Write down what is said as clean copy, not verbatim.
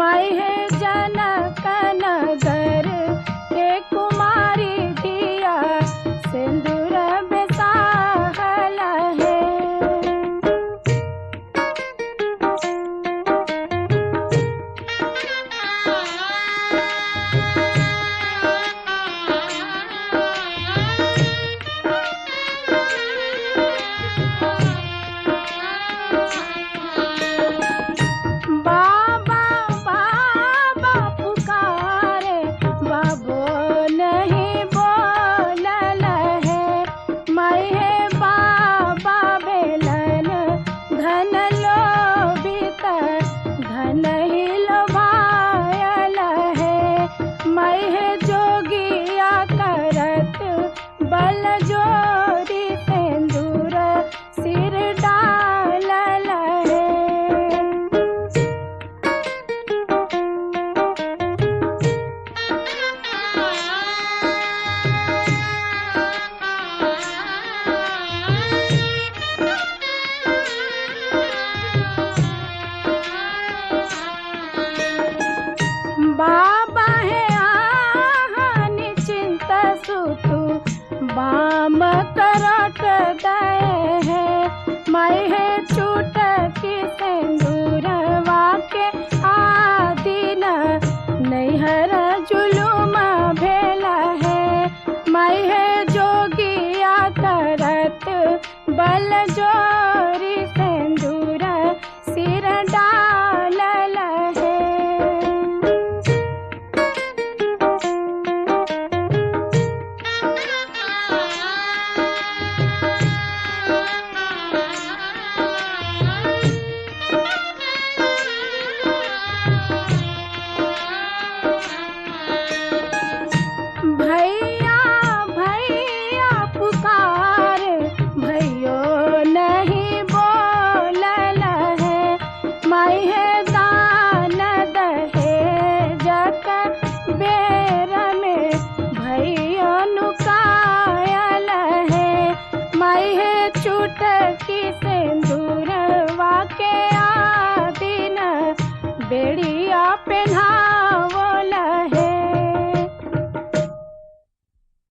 माई है जनक नगर के कुमारी धिया सिंदूर बेसाहल है। बाबा बाबा पुकारे बाबो नहीं बोलल है। माई है बाबा बेलन धन लोभित धन ही लोभायल है। माई है जोगिया करत बल जोरी सिंदूर सिर डालल है। बाबा है आहा निश्चिंत सुतु बाम करट दए है। माई है चुटकी सिंदूरवा के आदिन नैहर जुलुम भेल है। माई है जोगिया करत बल जोरी सिंदूर सिर डालल है। भैया भैया पुकार भैयो नहीं बोलल है। माई है दान दहेजक बेर में भैया नुकायल है। माई है चुटकी सिंदूरवा के आदिन बेड़िया पे